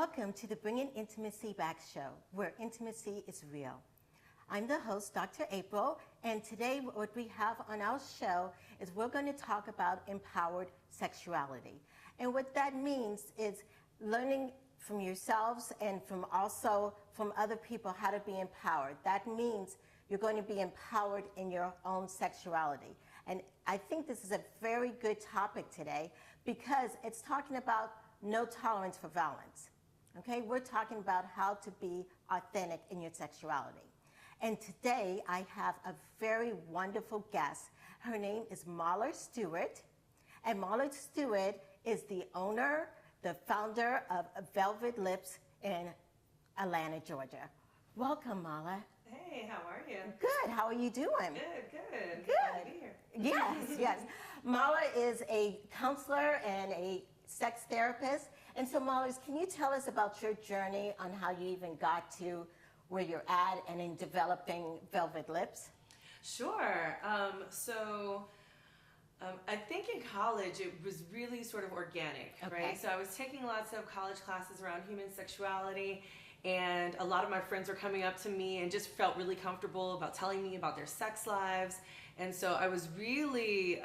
Welcome to the Bringing Intimacy Back show, where intimacy is real. I'm the host, Dr. April, and today what we have on our show is we're going to talk about empowered sexuality. And what that means is learning from yourselves and from other people how to be empowered. That means you're going to be empowered in your own sexuality. And I think this is a very good topic today because it's talking about no tolerance for violence. Okay, we're talking about how to be authentic in your sexuality. And today I have a very wonderful guest. Her name is Marla Stewart. And Marla Stewart is the owner, the founder of Velvet Lips in Atlanta, Georgia. Welcome, Marla. Hey, how are you? Good. How are you doing? Good. Good. Glad to be here. Yes. Marla is a counselor and a sex therapist. And so, Marla, can you tell us about your journey on how you even got to where you're at and in developing Velvet Lips? Sure. I think in college it was really sort of organic, right? So I was taking lots of college classes around human sexuality, and a lot of my friends were coming up to me and just felt really comfortable about telling me about their sex lives. And so I was really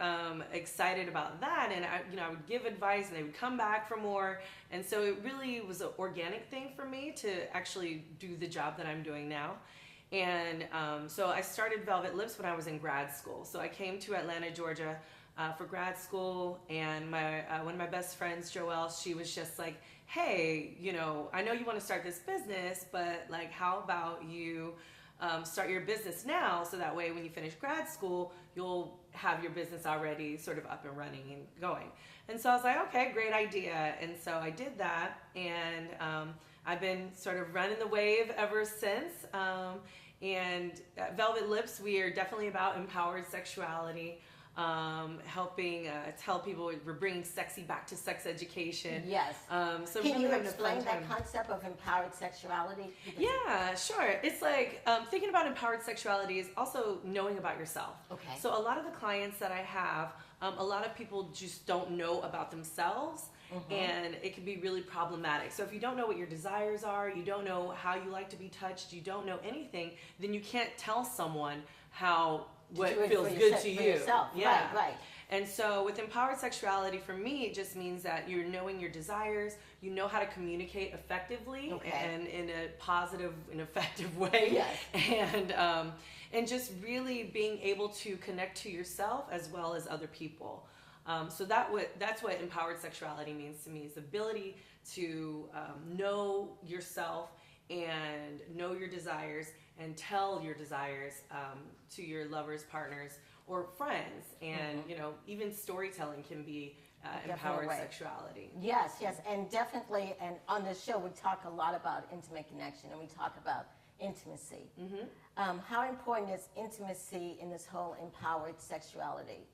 excited about that, and I would give advice, and they would come back for more. And so it really was an organic thing for me to actually do the job that I'm doing now. And so I started Velvet Lips when I was in grad school. So I came to Atlanta, Georgia for grad school, and one of my best friends, Joelle, she was just like, hey, I know you want to start this business, but like, how about you start your business now, so that way when you finish grad school, you'll have your business already sort of up and running and going. And so I was like, okay, great idea. And so I did that, and I've been sort of running the wave ever since. And at Velvet Lips, we are definitely about empowered sexuality, helping tell people we're bringing sexy back to sex education. Yes. So Can really you explain that concept of empowered sexuality? Yeah, sure. It's like thinking about empowered sexuality is also knowing about yourself. Okay. So a lot of the clients that I have, a lot of people just don't know about themselves. And it can be really problematic. So if you don't know what your desires are, you don't know how you like to be touched, you don't know anything, then you can't tell someone what feels good to you. Yourself. Yeah. Right. And so with empowered sexuality, for me, it just means that you're knowing your desires, you know how to communicate effectively and in a positive and effective way. Yes. And just really being able to connect to yourself as well as other people. So that's what empowered sexuality means to me, is the ability to know yourself and know your desires and tell your desires to your lovers, partners, or friends. And even storytelling can be empowered sexuality. Yes, and definitely. And on this show, we talk a lot about intimate connection, and we talk about intimacy. How important is intimacy in this whole empowered sexuality?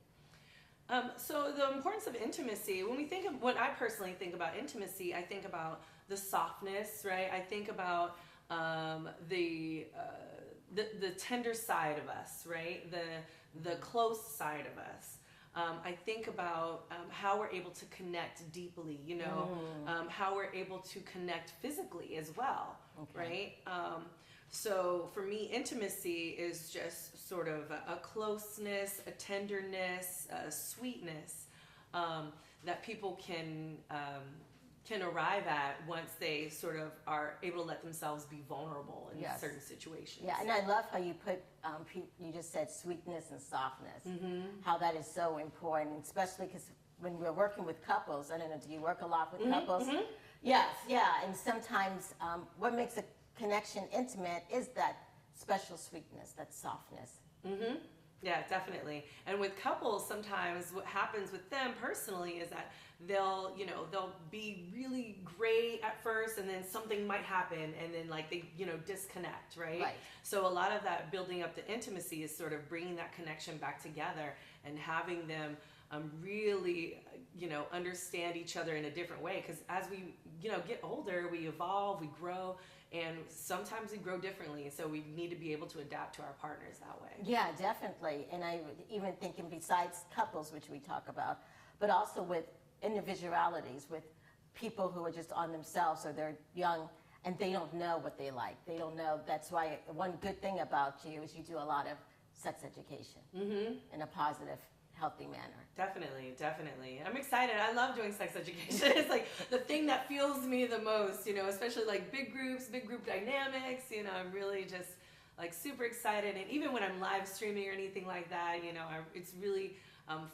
So the importance of intimacy, when I personally think about intimacy, I think about the softness, right? I think about the tender side of us, right? The close side of us. I think about how we're able to connect deeply, how we're able to connect physically as well, right? So for me, intimacy is just sort of a closeness, a tenderness, a sweetness that people can arrive at once they sort of are able to let themselves be vulnerable in certain situations. Yeah, and I love how you put, you just said sweetness and softness, how that is so important, especially because when we're working with couples, I don't know, do you work a lot with couples? Yes, and sometimes what makes a connection intimate is that special sweetness, that softness. Yeah, definitely. And with couples, sometimes what happens with them personally is that they'll be really great at first, and then something might happen, and then like they disconnect, right? So a lot of that building up the intimacy is sort of bringing that connection back together and having them really understand each other in a different way, because as we get older, we evolve, we grow, and sometimes we grow differently, so we need to be able to adapt to our partners that way. Yeah, definitely. And I even thinking besides couples, which we talk about, but also with individualities, with people who are just on themselves, or they're young and they don't know what they like. They don't know. That's why one good thing about you is you do a lot of sex education in a positive, healthy manner. Definitely, definitely. I'm excited. I love doing sex education. It's like the thing that fuels me the most, especially like big groups, big group dynamics. I'm really just like super excited. And even when I'm live streaming or anything like that, it's really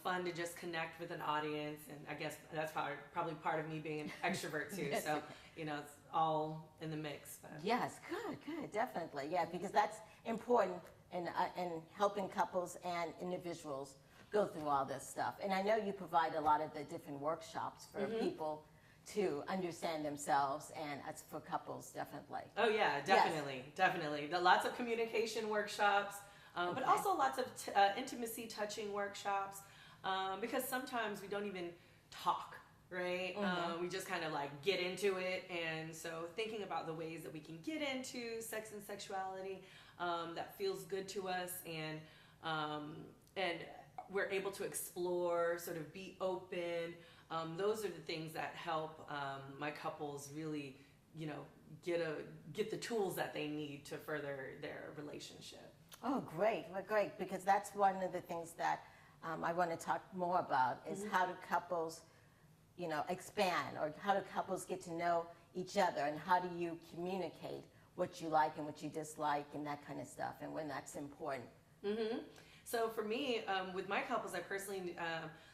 fun to just connect with an audience. And I guess that's probably part of me being an extrovert too. So, it's all in the mix. But. Yes, good, definitely. Yeah, because that's important in helping couples and individuals go through all this stuff. And I know you provide a lot of the different workshops for people to understand themselves, and it's for couples, definitely. Oh yeah, definitely, definitely. Lots of communication workshops, but also lots of intimacy touching workshops, because sometimes we don't even talk, right? We just kind of like get into it. And so thinking about the ways that we can get into sex and sexuality that feels good to us, and we're able to explore, sort of be open. Those are the things that help my couples really, get the tools that they need to further their relationship. Oh, great. Well, great, because that's one of the things that I want to talk more about is how do couples, expand, or how do couples get to know each other, and how do you communicate what you like and what you dislike and that kind of stuff, and when that's important. So for me, with my couples, I personally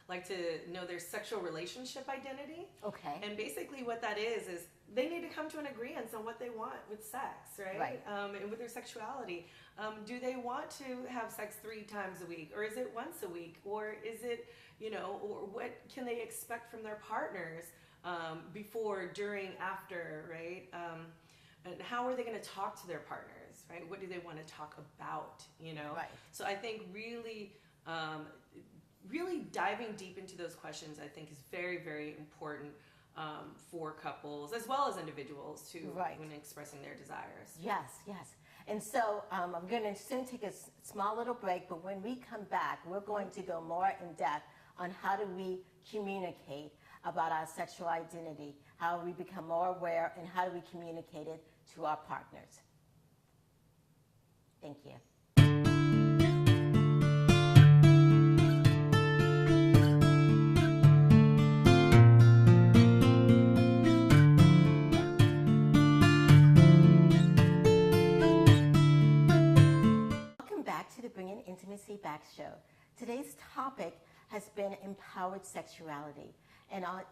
like to know their sexual relationship identity. Okay. And basically what that is they need to come to an agreement on what they want with sex, right? And with their sexuality. Do they want to have sex 3 times a week? Or is it once a week? Or is it, or what can they expect from their partners before, during, after, right? And how are they going to talk to their partners, right? What do they want to talk about, Right. So I think really, really diving deep into those questions, I think, is very, very important for couples as well as individuals to when expressing their desires. Yes. And so I'm going to soon take a small little break, but when we come back, we're going to go more in depth on how do we communicate about our sexual identity, how we become more aware, and how do we communicate it to our partners. Thank you. Welcome back to the Bringing Intimacy Back show. Today's topic has been empowered sexuality. And on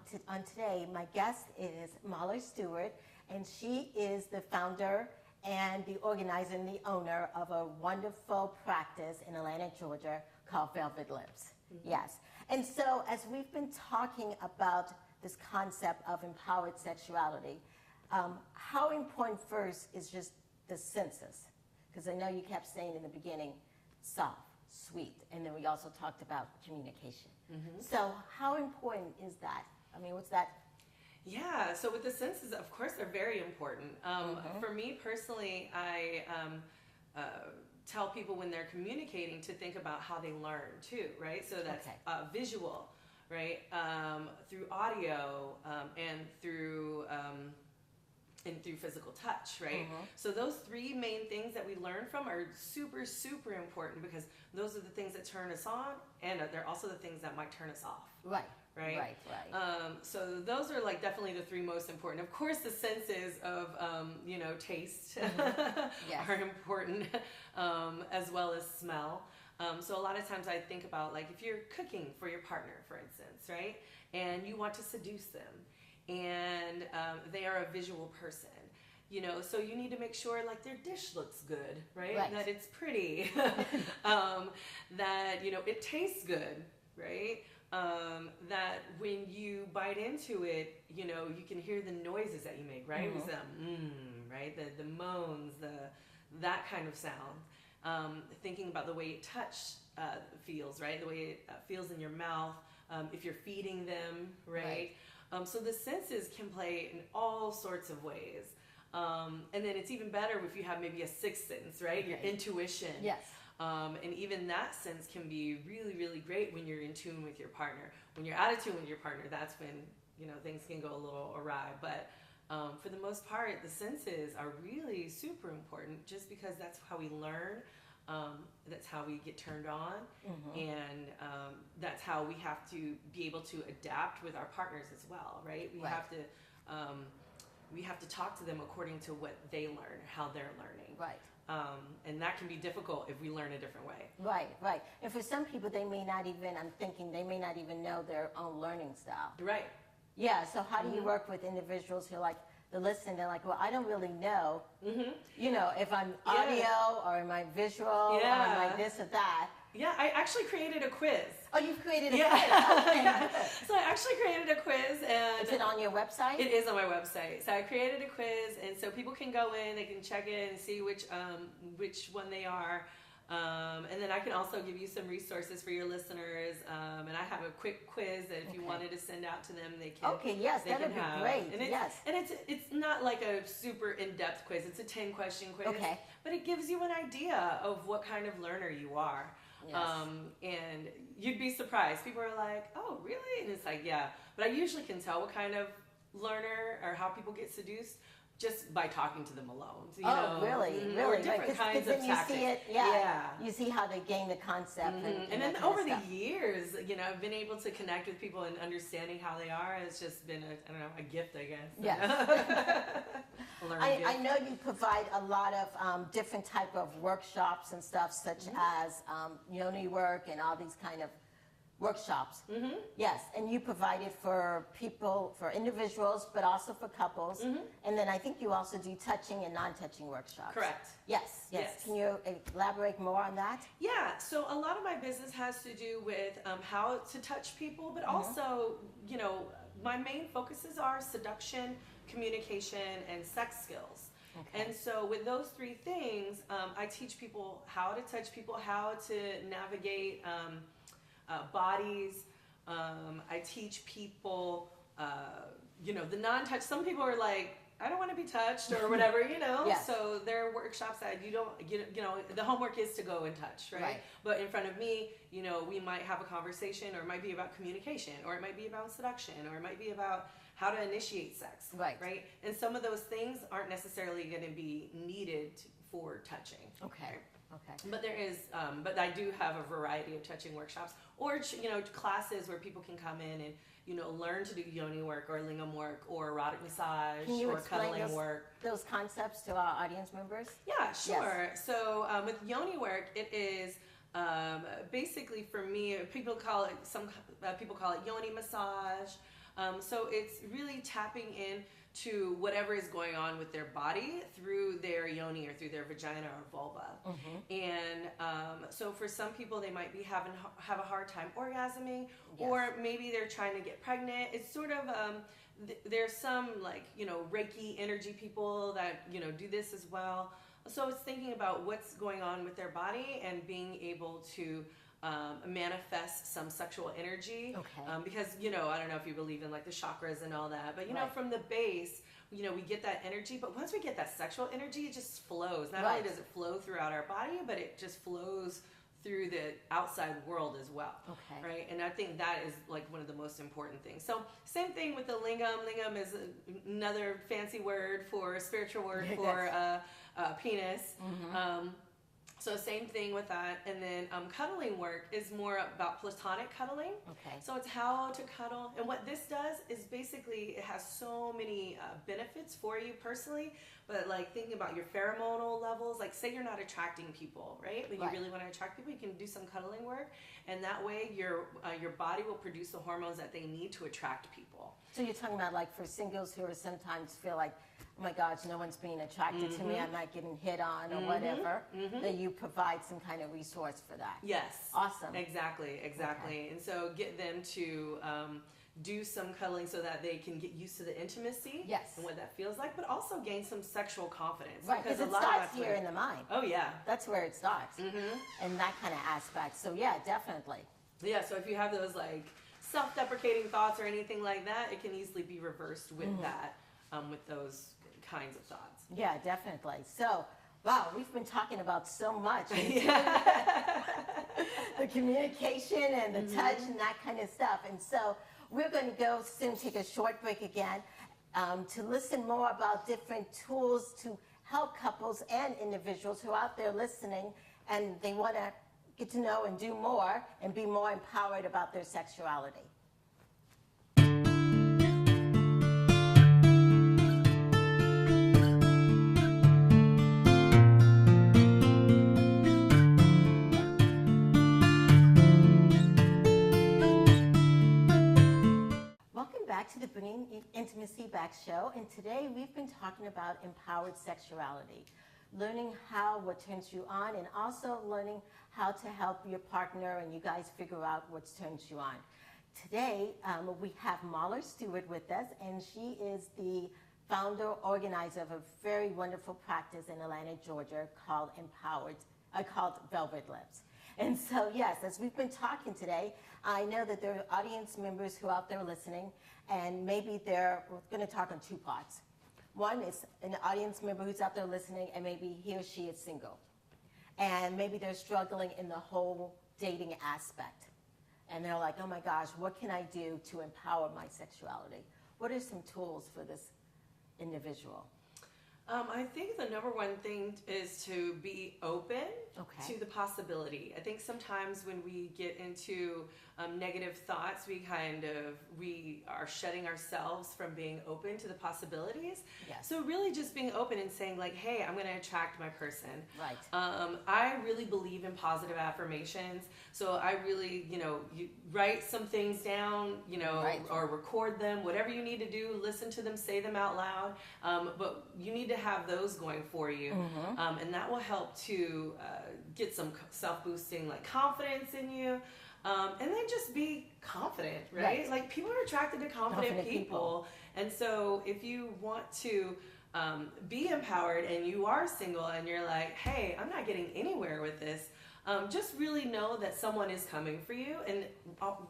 today, my guest is Marla Stewart, and she is the founder and the organizer and the owner of a wonderful practice in Atlanta, Georgia called Velvet Lips. Yes. And so as we've been talking about this concept of empowered sexuality, how important first is just the senses? Because I know you kept saying in the beginning, soft, sweet, and then we also talked about communication. So how important is that? I mean, what's that? Yeah, so with the senses, of course, they're very important. For me personally, I tell people when they're communicating to think about how they learn too, right? So that's visual, right? Through audio and through physical touch, right? So those 3 main things that we learn from are super, super important, because those are the things that turn us on, and they're also the things that might turn us off. Right. So those are like definitely the 3 most important. Of course, the senses of taste are important, as well as smell. So a lot of times I think about, like, if you're cooking for your partner, for instance, right, and you want to seduce them, and they are a visual person, so you need to make sure, like, their dish looks good, right? That it's pretty, that, it tastes good, right? That when you bite into it, you can hear the noises that you make, right? It was right? The moans, that kind of sound. Thinking about the way touch feels, right? The way it feels in your mouth, if you're feeding them, right? So the senses can play in all sorts of ways. And then it's even better if you have maybe a 6th sense, right? Your intuition. Yes. And even that sense can be really, really great when you're in tune with your partner. When you're out of tune with your partner, that's when things can go a little awry. But for the most part, the senses are really super important, just because that's how we learn. That's how we get turned on, and that's how we have to be able to adapt with our partners as well, right? We have to talk to them according to what they learn, how they're learning. Right. And that can be difficult if we learn a different way. Right. And for some people, they may not even know their own learning style. Right. Yeah, so how do you work with individuals who are like, they listen, they're like, well, I don't really know, if I'm audio or am I visual or am I this or that. Yeah, I actually created a quiz. Oh, you've created a quiz. Okay. So I actually created a quiz, and is it on your website? It is on my website. So I created a quiz, and so people can go in, they can check it and see which one they are. And then I can also give you some resources for your listeners. And I have a quick quiz that if you wanted to send out to them, they can. Okay, yes, that would be great. And it's not like a super in-depth quiz. It's a 10-question quiz. Okay. But it gives you an idea of what kind of learner you are. Yes. And you'd be surprised. People are like, oh, really? And it's like, yeah. But I usually can tell what kind of learner or how people get seduced just by talking to them alone. Really? Or different kinds of tactics. You see it, you see how they gain the concept. And then over the years, I've been able to connect with people and understanding how they are. It's just been a gift, I guess. Yes. I know you provide a lot of different type of workshops and stuff, such as yoni work and all these kind of workshops. Yes, and you provide it for people, for individuals, but also for couples. And then I think you also do touching and non-touching workshops. Correct. Yes. Can you elaborate more on that? Yeah, so a lot of my business has to do with how to touch people, but also, my main focuses are seduction, communication, and sex skills. Okay. And so with those three things, I teach people how to touch people, how to navigate bodies. I teach people, the non-touch. Some people are like, I don't want to be touched or whatever, Yes. So there are workshops that the homework is to go and touch, right? But in front of me, we might have a conversation, or it might be about communication, or it might be about seduction, or it might be about how to initiate sex, right? And some of those things aren't necessarily going to be needed for touching. Okay. Right? Okay. But there is, but I do have a variety of touching workshops, or classes where people can come in and learn to do yoni work or lingam work or erotic massage or cuddling work. Those concepts to our audience members? Yeah, sure. Yes. So with yoni work, it is basically, for me, some people call it yoni massage. So it's really tapping in to whatever is going on with their body through their yoni or through their vagina or vulva. And so for some people, they might be have a hard time orgasming, or maybe they're trying to get pregnant. It's sort of there's some Reiki energy people that do this as well. So it's thinking about what's going on with their body and being able to manifest some sexual energy. Okay. Because I don't know if you believe in the chakras and all that, but from the base, we get that energy. But once we get that sexual energy, it just flows. Not only does it flow throughout our body, but it just flows through the outside world as well. Okay. Right. And I think that is one of the most important things. So same thing with the lingam. Lingam is another fancy word for a spiritual word for penis. So same thing with that. And then cuddling work is more about platonic cuddling. Okay. So it's how to cuddle. And what this does is basically it has so many benefits for you personally, but thinking about your pheromonal levels, say you're not attracting people, right? When you really want to attract people, you can do some cuddling work. And that way your body will produce the hormones that they need to attract people. So you're talking about for singles who are sometimes feel like, oh my gosh, no one's being attracted to me, I'm not getting hit on or whatever, that you provide some kind of resource for that. Yes. Awesome. Exactly. Okay. And so get them to do some cuddling so that they can get used to the intimacy and what that feels like, but also gain some sexual confidence. Right, because it starts here in the mind. Oh, yeah. That's where it starts. And that kind of aspect. So, yeah, definitely. Yeah, so if you have those self-deprecating thoughts or anything like that, it can easily be reversed with that, with those kinds of thoughts. Yeah, definitely. So, wow, we've been talking about so much. The communication and the touch and that kind of stuff. And so We're going to go soon take a short break again to listen more about different tools to help couples and individuals who are out there listening and they want to get to know and do more and be more empowered about their sexuality. To the Bringing Intimacy Back show, and today we've been talking about empowered sexuality, learning what turns you on, and also learning how to help your partner and you guys figure out what turns you on. Today we have Marla Stewart with us, and she is the founder, organizer of a very wonderful practice in Atlanta, Georgia called Velvet Lips. And so, yes, as we've been talking today, I know that there are audience members who are out there listening, and maybe we're going to talk in two parts. One is an audience member who's out there listening, and maybe he or she is single. And maybe they're struggling in the whole dating aspect. And they're like, oh my gosh, what can I do to empower my sexuality? What are some tools for this individual? I think the number one thing is to be open to the possibility. I think sometimes when we get into negative thoughts, we are shutting ourselves from being open to the possibilities. Yes. So really just being open and saying like, hey, I'm going to attract my person. Right. I really believe in positive affirmations. So I really, you write some things down, right. or record them, whatever you need to do, listen to them, say them out loud. But you need to have those going for you. Mm-hmm. And that will help to get some self-boosting like confidence in you. And then just be confident, right? Like people are attracted to confident people. And so if you want to be empowered and you are single and you're like, hey, I'm not getting anywhere with this, just really know that someone is coming for you and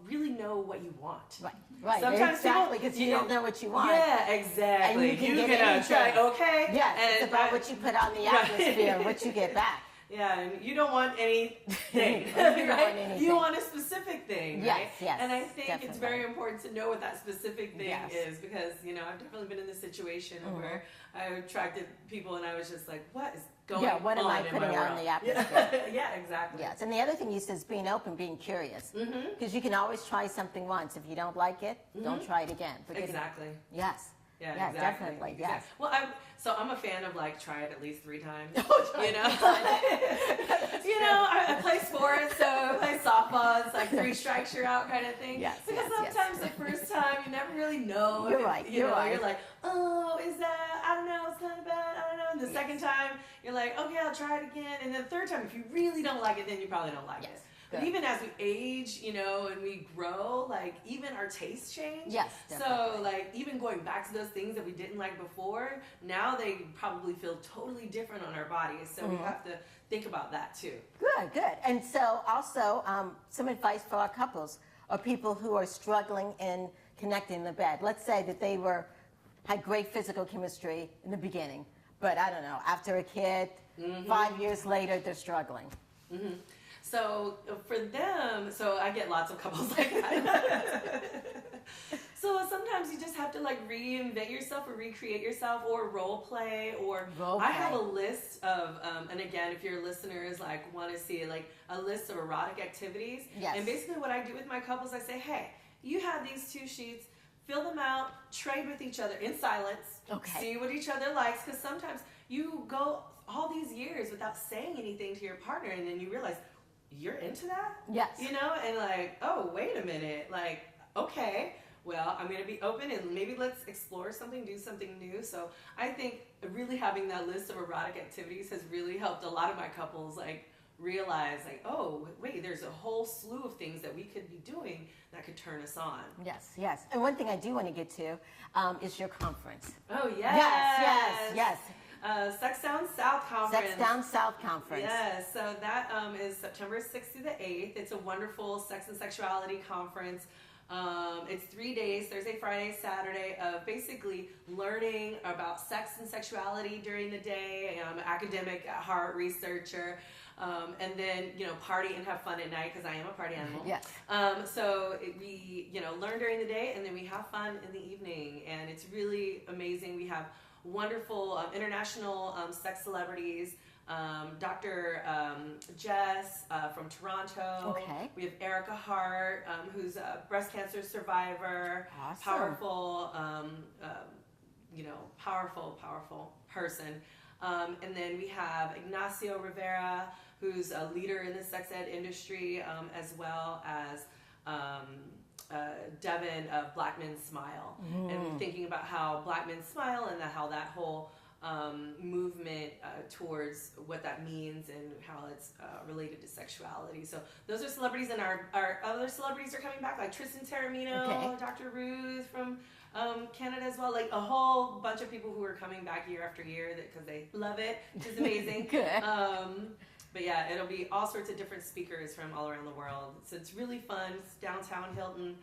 really know what you want. Right. Sometimes exactly, because you don't know what you want. Yeah, exactly. And you can get anything. Okay. Yes, and it's about what you put out in the atmosphere and what you get back. Yeah, and you don't want anything. You don't want anything. You want a specific thing, right? Yes, and I think definitely. It's very important to know what that specific thing Yes. is because, I've definitely been in this situation where I attracted people and I was just like, what is going on? Yeah, what am I putting out in the atmosphere? Yeah, exactly. Yes, and the other thing you said is being open, being curious. Because you can always try something once. If you don't like it, don't try it again. Exactly. Yes. Yeah, yes, exactly. Definitely. Exactly. Yes. Well, I'm a fan of like try it at least 3 times. I play sports, so I play softball. It's like 3 strikes you're out kind of thing. Yes. Because sometimes the first time you never really know. You're right. You're like, oh, is that? I don't know. It's kind of bad. I don't know. And the second time you're like, okay, I'll try it again. And then the third time, if you really don't like it, then you probably don't like it. But even as we age, and we grow, like even our tastes change. Yes, definitely. So like even going back to those things that we didn't like before, now they probably feel totally different on our bodies. So we have to think about that too. Good. And so also some advice for our couples or people who are struggling in connecting in the bed. Let's say that they had great physical chemistry in the beginning, but I don't know, after a kid, 5 years later, they're struggling. Mm-hmm. So for them, I get lots of couples like that. So sometimes you just have to like reinvent yourself or recreate yourself or role play I have a list of, and again, if your listeners like want to see like a list of erotic activities. Yes. And basically what I do with my couples, I say, hey, you have these 2 sheets, fill them out, trade with each other in silence, see what each other likes. Because sometimes you go all these years without saying anything to your partner and then you realize, you're into that? Yes. And like, oh, wait a minute. Like, okay, well, I'm going to be open and maybe let's explore something, do something new. So I think really having that list of erotic activities has really helped a lot of my couples like realize like, oh, wait, there's a whole slew of things that we could be doing that could turn us on. Yes. And one thing I do want to get to is your conference. Oh, yes. Yes. Sex Down South Conference. Sex Down South Conference. Yes, so that is September 6th through the 8th. It's a wonderful sex and sexuality conference It's 3 days, Thursday, Friday, Saturday, of basically learning about sex and sexuality during the day. I'm an academic at heart, researcher. And then, party and have fun at night, because I am a party animal. Yes. We, learn during the day, and then we have fun in the evening. And it's really amazing. We have wonderful international sex celebrities. Dr. Jess from Toronto. Okay. We have Erica Hart, who's a breast cancer survivor. Awesome. Powerful, powerful person. And then we have Ignacio Rivera, who's a leader in the sex ed industry, as well as Devin of Black Men Smile, and thinking about how Black Men Smile and how that whole movement towards what that means and how it's related to sexuality. So those are celebrities, and our other celebrities are coming back, like Tristan Taramino, Dr. Ruth from Canada as well, like a whole bunch of people who are coming back year after year because they love it, which is amazing. Good. But yeah, it'll be all sorts of different speakers from all around the world. So it's really fun. It's downtown Hilton,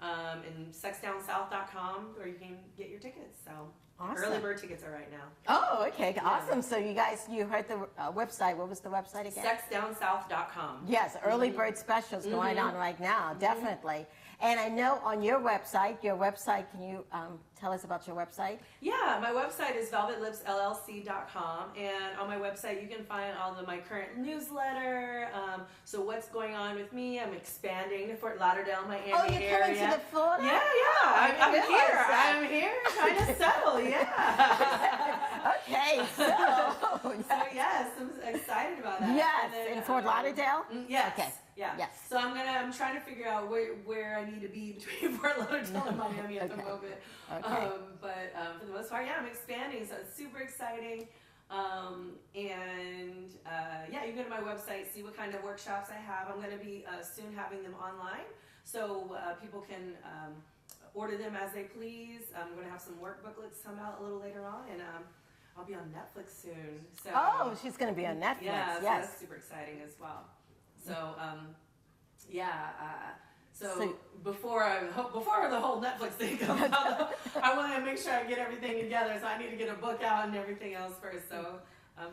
and sexdownsouth.com, where you can get your tickets. So awesome. Early bird tickets are right now. Oh, okay. Awesome. So you guys, you heard the website. What was the website again? Sexdownsouth.com. Yes, early bird specials going on right now, definitely. And I know on your website, can you tell us about your website? Yeah, my website is velvetlipsllc.com, and on my website you can find all of my current newsletter. So what's going on with me? I'm expanding to Fort Lauderdale, Miami area. Oh, you're coming to the Florida? Yeah. I'm here trying to settle. Yeah. Okay, so yes, I'm excited about that. Yes, then, in Fort Lauderdale? Yes. Okay. Yeah. Yes. So I'm trying to figure out where I need to be between Fort Lauderdale and Miami at the moment. Okay. But for the most part, I'm expanding, so it's super exciting. You can go to my website, see what kind of workshops I have. I'm going to be soon having them online, so people can order them as they please. I'm going to have some work booklets come out a little later on, and I'll be on Netflix soon. So, she's going to be on Netflix. Yeah, so yes. that's super exciting as well. So, So before the whole Netflix thing comes out, I want to make sure I get everything together. So I need to get a book out and everything else first. So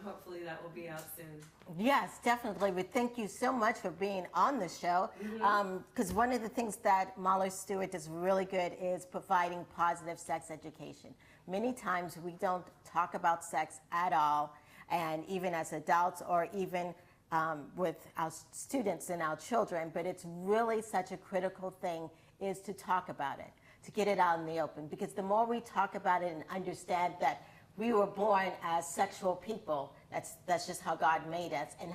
hopefully that will be out soon. Yes, definitely. We thank you so much for being on the show. Because one of the things that Marla Stewart does really good is providing positive sex education. Many times we don't talk about sex at all, and even as adults or even with our students and our children, but it's really such a critical thing is to talk about it, to get it out in the open, because the more we talk about it and understand that we were born as sexual people, that's just how God made us, and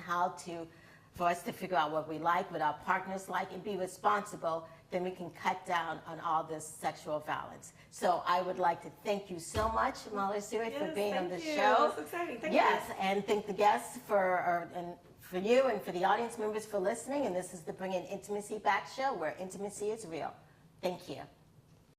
for us to figure out what we like, what our partners like, and be responsible, then we can cut down on all this sexual violence. So I would like to thank you so much, Marla Stewart, for being on the show. That's exciting. Thank you. Yes, and thank the guests for you and for the audience members for listening. And this is the Bringing Intimacy Back show, where intimacy is real. Thank you.